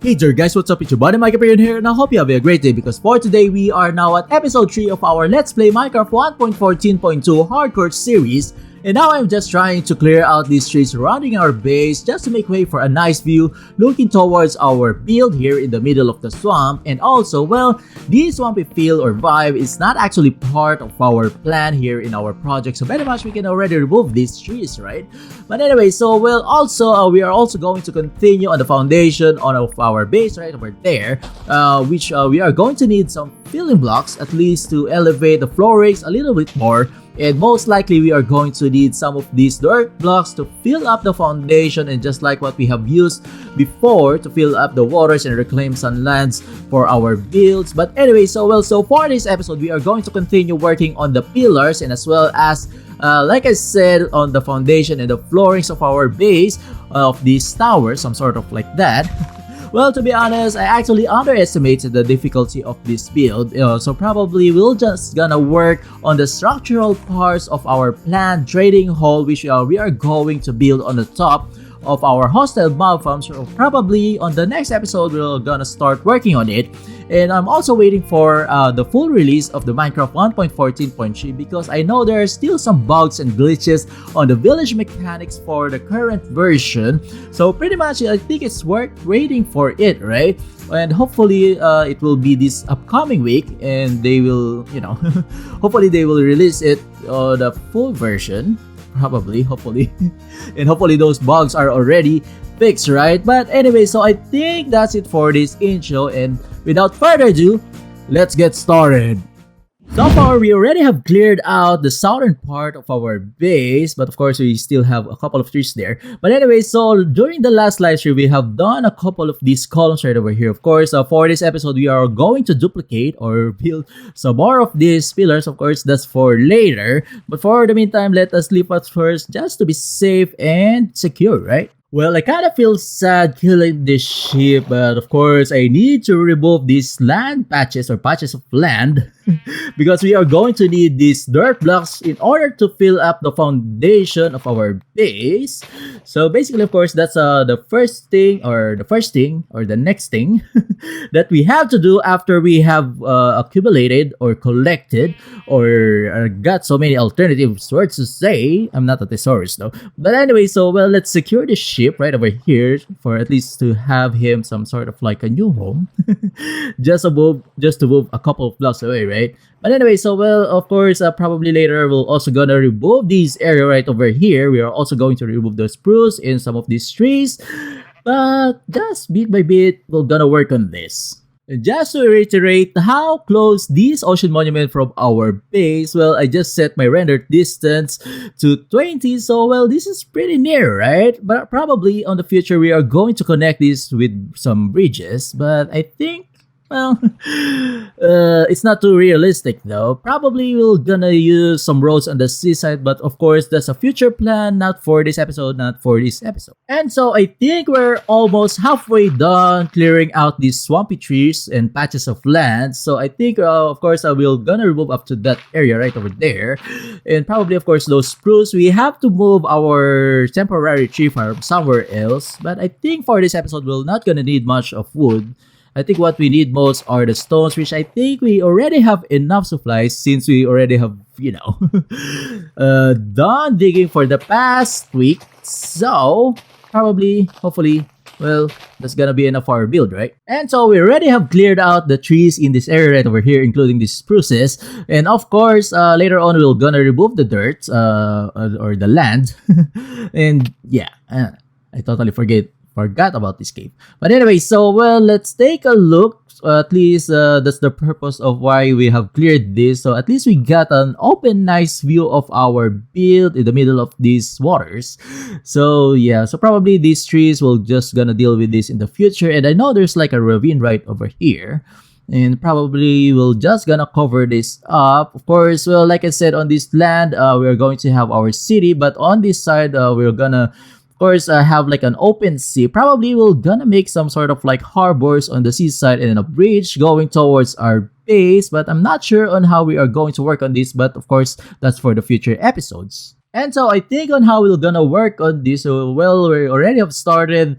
Hey there guys, what's up? It's your buddy mikeyperion here, and I hope you have a great day because for today we are now at episode 3 of our Let's Play Minecraft 1.14.2 Hardcore series. And now I'm just trying to clear out these trees surrounding our base just to make way for a nice view looking towards our build here in the middle of the swamp. And also, well, this swampy feel or vibe is not actually part of our plan here in our project. So very much we can already remove these trees, right? But anyway, so well, also we are also going to continue on the foundation of our base right over there, which we are going to need some filling blocks at least to elevate the floor rates a little bit more. And most likely we are going to need some of these dirt blocks to fill up the foundation, and just like what we have used before to fill up the waters and reclaim some lands for our builds. But anyway, so for this episode we are going to continue working on the pillars and as well as like I said, on the foundation and the floorings of our base of these towers, some sort of like that. Well, to be honest, I actually underestimated the difficulty of this build, so probably we'll just gonna work on the structural parts of our planned trading hall, which we are going to build on the top of our hostile mob farm. So probably on the next episode we're gonna start working on it. And I'm also waiting for the full release of the Minecraft 1.14.3 because I know there are still some bugs and glitches on the village mechanics for the current version. So pretty much I think it's worth waiting for it, right? And hopefully it will be this upcoming week and they will, hopefully they will release it the full version. Hopefully and hopefully those bugs are already fixed, right? But anyway, so I think that's it for this intro, and without further ado, let's get started. So far, we already have cleared out the southern part of our base, but of course, we still have a couple of trees there. But anyway, so during the last live stream, we have done a couple of these columns right over here. Of course, for this episode, we are going to duplicate or build some more of these pillars. Of course, that's for later. But for the meantime, let us leave us first just to be safe and secure, right? Well, I kind of feel sad killing this sheep, but of course, I need to remove these land patches or patches of land because we are going to need these dirt blocks in order to fill up the foundation of our base. So basically, of course, that's the next thing that we have to do after we have accumulated or collected or got so many alternative words to say. I'm not a thesaurus though. But anyway, so well, let's secure the sheep right over here for at least to have him some sort of like a new home. just to move a couple of blocks away, right? But anyway, so well, of course, probably later we'll also gonna remove this area right over here. We are also going to remove the spruce in some of these trees, but just bit by bit we're gonna work on this. Just to reiterate how close this ocean monument from our base, well, I just set my rendered distance to 20, so well, this is pretty near, right? But probably on the future we are going to connect this with some bridges, but I think, well, it's not too realistic though. Probably we're gonna use some roads on the seaside, but of course that's a future plan, not for this episode. And so I think we're almost halfway done clearing out these swampy trees and patches of land. So I think of course I will gonna remove up to that area right over there, and probably of course those spruce we have to move our temporary tree farm somewhere else. But I think for this episode we're not gonna need much of wood. I think what we need most are the stones, which I think we already have enough supplies since we already have, done digging for the past week. So, probably, hopefully, well, that's gonna be enough for our build, right? And so we already have cleared out the trees in this area right over here, including these spruces. And of course, later on, we're gonna remove the dirt, or the land. And yeah, I totally forgot about this cave. But anyway, so well, let's take a look. At least that's the purpose of why we have cleared this. So at least we got an open, nice view of our build in the middle of these waters. So yeah, so probably these trees will just gonna deal with this in the future. And I know there's like a ravine right over here, and probably we'll just gonna cover this up. Of course, well, like I said, on this land we're going to have our city, but on this side we're gonna course have like an open sea. Probably we're gonna make some sort of like harbors on the seaside and then a bridge going towards our base, but I'm not sure on how we are going to work on this, but of course that's for the future episodes. And so I think on how we're gonna work on this, so well, we already have started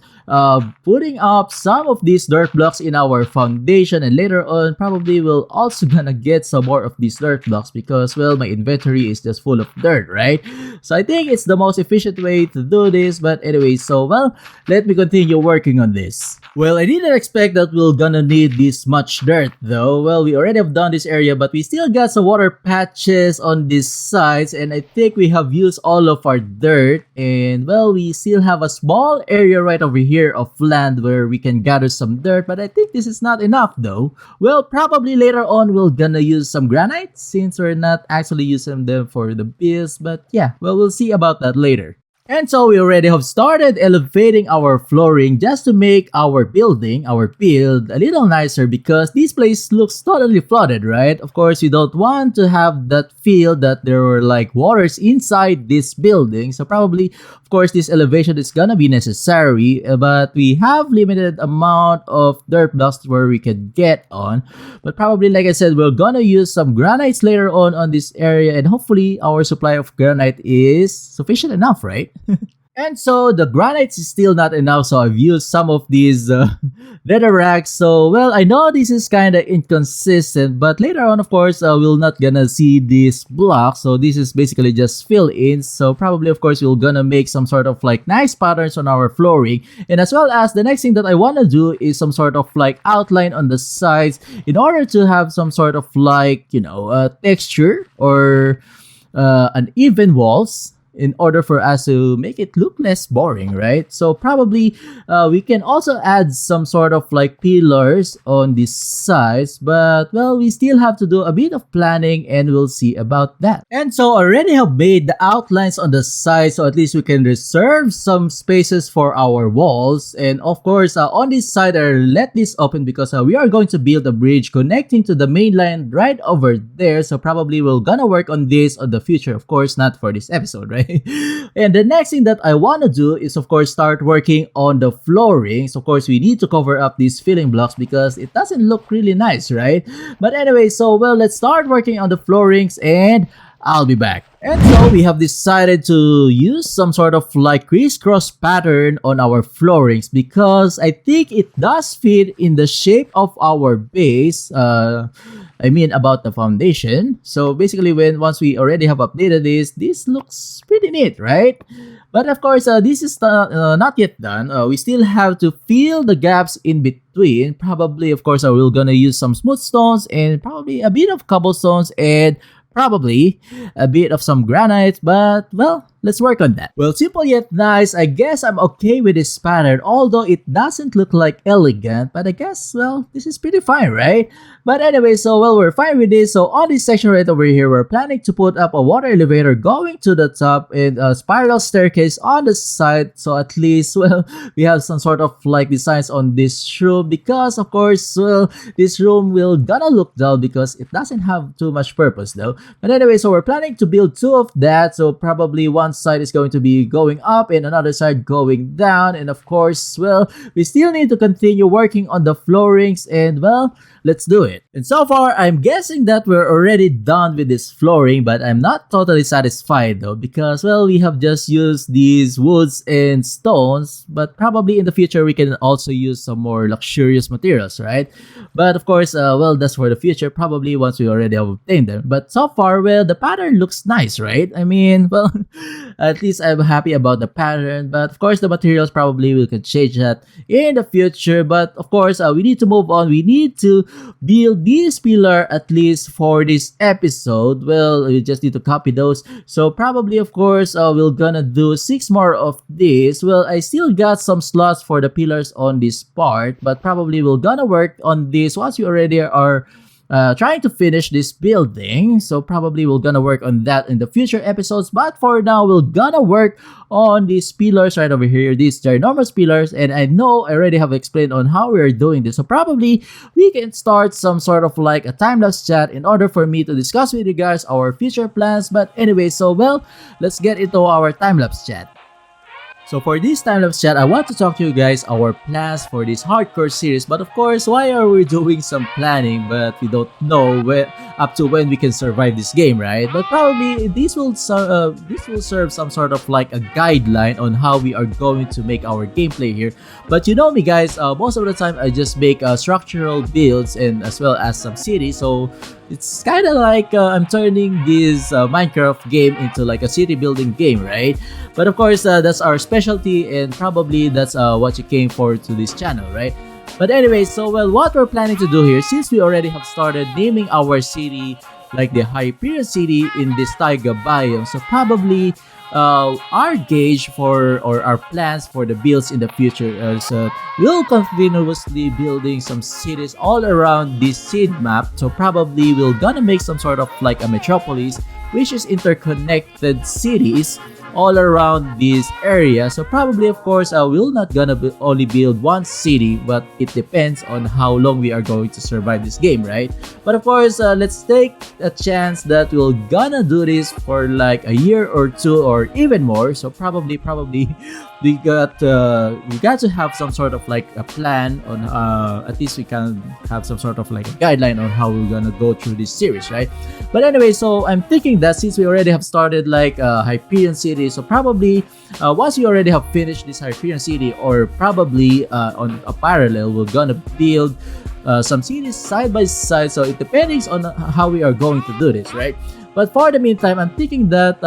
putting up some of these dirt blocks in our foundation, and later on probably we'll also gonna get some more of these dirt blocks because, well, my inventory is just full of dirt, right? So I think it's the most efficient way to do this. But anyway, so well, let me continue working on this. Well, I didn't expect that we're gonna need this much dirt though. Well, we already have done this area, but we still got some water patches on these sides, and I think we have used all of our dirt. And well, we still have a small area right over here of land where we can gather some dirt, but I think this is not enough though. Well, probably later on we're gonna use some granite since we're not actually using them for the builds, but yeah, well, we'll see about that later. And so we already have started elevating our flooring just to make our building, our build, a little nicer because this place looks totally flooded, right? Of course, you don't want to have that feel that there were like waters inside this building. So probably, of course, this elevation is gonna be necessary, but we have limited amount of dirt blocks where we can get on. But probably, like I said, we're gonna use some granites later on this area, and hopefully our supply of granite is sufficient enough, right? And so the granites is still not enough, so I've used some of these leather racks. So well, I know this is kind of inconsistent, but later on, of course, we're not gonna see this block. So this is basically just fill in. So probably, of course, we're gonna make some sort of like nice patterns on our flooring, and as well as the next thing that I want to do is some sort of like outline on the sides in order to have some sort of like, you know, texture or an even walls, in order for us to make it look less boring, right? So probably we can also add some sort of like pillars on these sides, but well, we still have to do a bit of planning and we'll see about that. And so I already have made the outlines on the sides, so at least we can reserve some spaces for our walls. And of course, on this side, I let this open because we are going to build a bridge connecting to the main line right over there. So probably we're gonna work on this on the future, of course, not for this episode, right? And the next thing that I want to do is, of course, start working on the floorings. Of course, we need to cover up these filling blocks because it doesn't look really nice, right? But anyway, so well, let's start working on the floorings and I'll be back. And so we have decided to use some sort of like crisscross pattern on our floorings because I think it does fit in the shape of our base. I mean about the foundation. So basically, once we already have updated this looks pretty neat, right? But of course, this is not yet done. We still have to fill the gaps in between. Probably, of course, we're gonna use some smooth stones and probably a bit of cobblestones and probably a bit of some granite, but well, let's work on that. Well, simple yet nice. I guess I'm okay with this pattern, although it doesn't look like elegant, but I guess, well, this is pretty fine, right? But anyway, so well, we're fine with this. So on this section right over here, we're planning to put up a water elevator going to the top and a spiral staircase on the side. So at least, well, we have some sort of like designs on this room because, of course, well, this room will gonna look dull because it doesn't have too much purpose though. But anyway, so we're planning to build two of that. So probably one side is going to be going up and another side going down. And of course, well, we still need to continue working on the floorings and well, let's do it. And so far, I'm guessing that we're already done with this flooring, but I'm not totally satisfied though because, well, we have just used these woods and stones, but probably in the future we can also use some more luxurious materials, right? But of course, well, that's for the future, probably once we already have obtained them. But so far, well, the pattern looks nice, right? I mean, well, at least I'm happy about the pattern, but of course, the materials probably we can change that in the future. But of course, we need to move on. We need to build this pillar at least for this episode. Well, we just need to copy those. So probably, of course, we're gonna do 6 more of this. Well, I still got some slots for the pillars on this part, but probably we're gonna work on this once we already are trying to finish this building. So probably we're gonna work on that in the future episodes, but for now we're gonna work on these pillars right over here, these ginormous pillars. And I know I already have explained on how we're doing this, so probably we can start some sort of like a time-lapse chat in order for me to discuss with you guys our future plans. But anyway, so well, let's get into our time-lapse chat. So for this time-lapse chat, I want to talk to you guys our plans for this hardcore series. But of course, why are we doing some planning but we don't know up to when we can survive this game, right? But probably this will serve some sort of like a guideline on how we are going to make our gameplay here. But you know me, guys, most of the time I just make structural builds and as well as some cities, so it's kind of like I'm turning this Minecraft game into like a city building game, right? But of course, that's our specialty, and probably that's what you came for to this channel, right? But anyway, so well, what we're planning to do here, since we already have started naming our city like the Hyperion city in this taiga biome, so probably our gauge for or our plans for the builds in the future is we'll continuously building some cities all around this seed map. So probably we're gonna make some sort of like a metropolis, which is interconnected cities all around this area. So probably, of course, we're not gonna only build one city, but it depends on how long we are going to survive this game, right? But of course, let's take a chance that we're gonna do this for like a year or two or even more. So probably we got to have some sort of like a plan on at least we can have some sort of like a guideline on how we're gonna go through this series, right? But anyway, so I'm thinking that since we already have started like Hyperion city, so probably once we already have finished this Hyperion city, or probably on a parallel, we're gonna build some cities side by side. So it depends on how we are going to do this, right? But for the meantime, I'm thinking that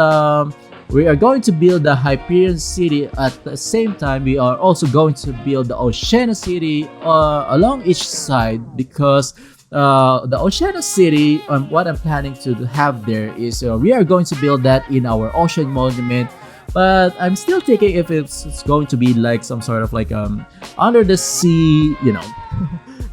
we are going to build the Hyperion city. At the same time, we are also going to build the Oceana city along each side, because the Oceana city, what I'm planning to have there is we are going to build that in our ocean monument. But I'm still thinking if it's going to be like some sort of like under the sea, you know,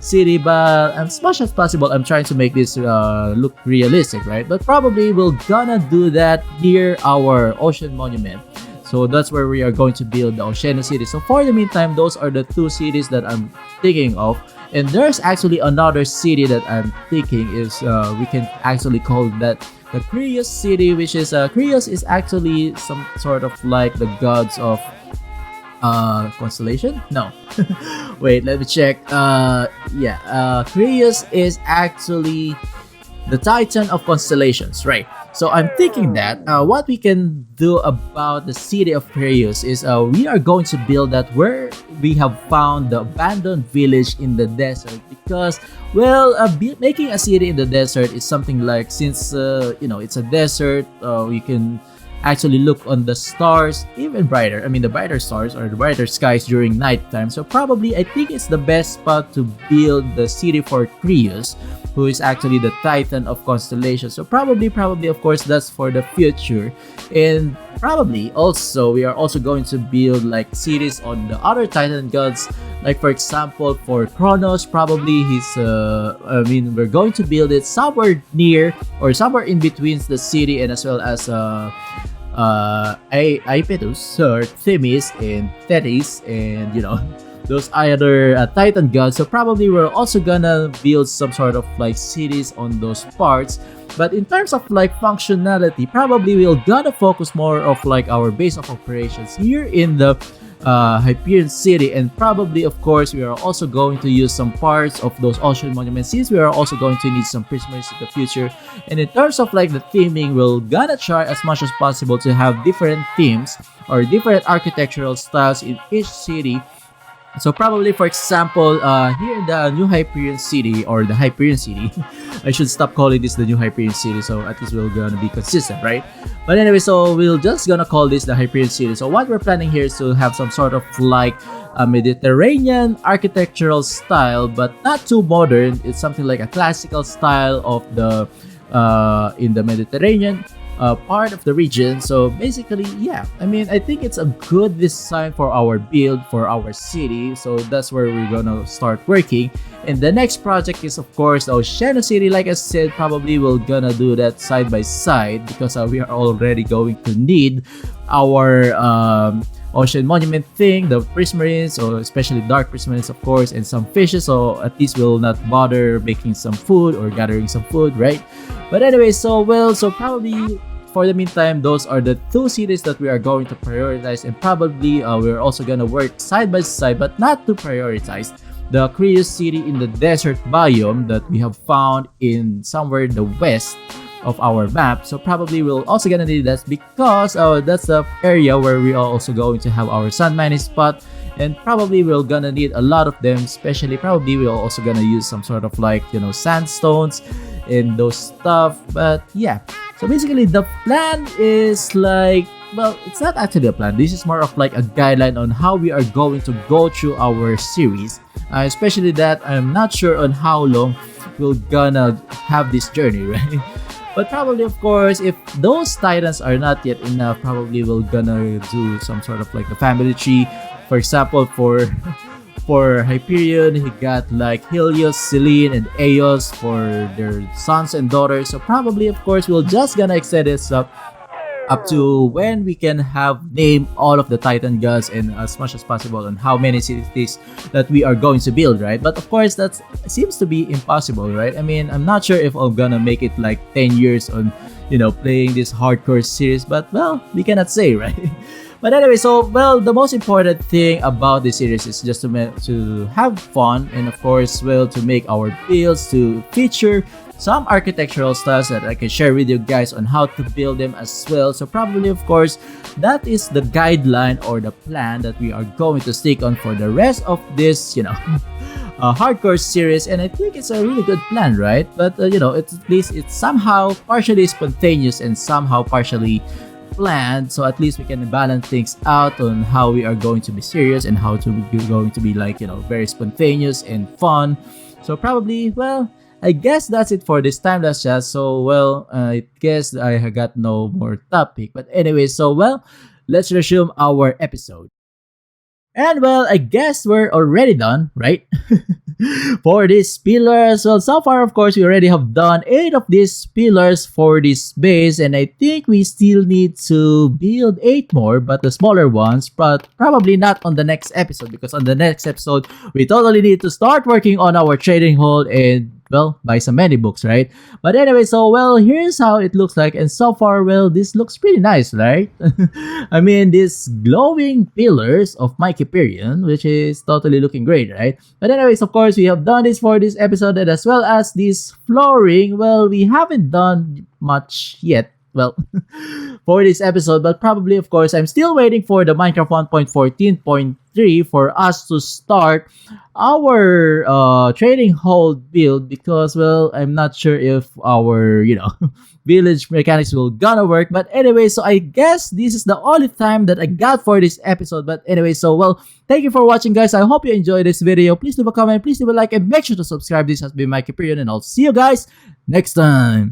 city. But as much as possible, I'm trying to make this look realistic, right? But probably we're gonna do that near our ocean monument. So that's where we are going to build the Oceana city. So for the meantime, those are the two cities that I'm thinking of. And there's actually another city that I'm thinking is we can actually call that the Creus city, which is Creus is actually some sort of like the gods of constellation? No. Wait, let me check. Creus is actually the titan of constellations, right? So I'm thinking that what we can do about the city of Creus is we are going to build that where we have found the abandoned village in the desert, because well, making a city in the desert is something like, since you know, it's a desert, you can actually look on the stars even brighter. I mean, the brighter stars or the brighter skies during nighttime. So probably I think it's the best spot to build the city for Creus, who is actually the titan of constellation. So probably of course that's for the future. And probably also we are also going to build like cities on the other titan gods, like for example for Kronos, probably he's we're going to build it somewhere near or somewhere in between the city, and as well as Aepetus or Themis and Thetis, and you know, those other titan gods. So probably we're also gonna build some sort of like cities on those parts. But in terms of like functionality, probably we're gonna focus more of like our base of operations here in the Hyperion city, and probably of course we are also going to use some parts of those ocean monuments, since we are also going to need some prisoners in the future. And in terms of like the theming, we're gonna try as much as possible to have different themes or different architectural styles in each city. So probably, for example, here in the new Hyperion city, or the Hyperion city, I should stop calling this the new Hyperion city, so at least we're gonna be consistent, right? But anyway, so we're just gonna call this the Hyperion city. So what we're planning here is to have some sort of like a Mediterranean architectural style, but not too modern. It's something like a classical style of the in the Mediterranean part of the region. So basically, yeah, I mean, I think it's a good design for our build for our city. So that's where we're gonna start working. And the next project is of course the Oceana city. Like I said, probably we're gonna do that side by side, because we are already going to need our ocean monument thing, the prismarines, or especially dark prismarines of course, and some fishes. So at least we'll not bother making some food or gathering some food, right? But anyway, so probably for the meantime, those are the two cities that we are going to prioritize, and probably we're also gonna work side by side, but not to prioritize. the Curious City in the desert biome that we have found in somewhere in the west of our map. So probably we'll also gonna need that because that's the area where we are also going to have our sand mining spot, and probably we're gonna need a lot of them, especially probably we're also gonna use some sort of like, you know, sandstones and those stuff. But yeah, so basically the plan is like, well, it's not actually a plan. This is more of like a guideline on how we are going to go through our series, especially that I'm not sure on how long we're gonna have this journey, right? But probably, of course, if those titans are not yet enough, probably we're gonna do some sort of like a family tree. For example, for Hyperion, he got like Helios, Selene, and Eos for their sons and daughters. So probably, of course, we're just gonna extend this up to when we can have named all of the Titan gods and as much as possible on how many cities that we are going to build, right? But of course, that seems to be impossible, right? I mean, I'm not sure if I'm gonna make it like 10 years on, you know, playing this hardcore series, but well, we cannot say, right? But anyway, so well, the most important thing about this series is just to have fun, and of course, well, to make our builds, to feature some architectural styles that I can share with you guys on how to build them as well. So probably, of course, that is the guideline or the plan that we are going to stick on for the rest of this, you know, hardcore series. And I think it's a really good plan, right? But you know, at least it's somehow partially spontaneous and somehow partially planned, so at least we can balance things out on how we are going to be serious and how to be going to be like, you know, very spontaneous and fun. So probably, well, I guess that's it for this time. That's just so, well, I guess I got no more topic. But anyway, so well, let's resume our episode. And well, I guess we're already done, right? For these pillars. Well, so far, of course, we already have done 8 of these pillars for this base, and I think we still need to build 8 more, but the smaller ones, but probably not on the next episode, because on the next episode, we totally need to start working on our trading hall and, well, buy some many books, right? But anyway, so well, here's how it looks like, and so far, well, this looks pretty nice, right? I mean, these glowing pillars of mikeyperion, which is totally looking great, right? But anyways, of course, we have done this for this episode, and as well as this flooring, well, we haven't done much yet, well, for this episode, but probably, of course, I'm still waiting for the Minecraft 1.14.3 for us to start our trading hall build, because, well, I'm not sure if our, you know, village mechanics will gonna work. But anyway, so I guess this is the only time that I got for this episode. But anyway, so well, thank you for watching, guys. I hope you enjoyed this video. Please leave a comment, please leave a like, and make sure to subscribe. This has been Mikey Perion, and I'll see you guys next time.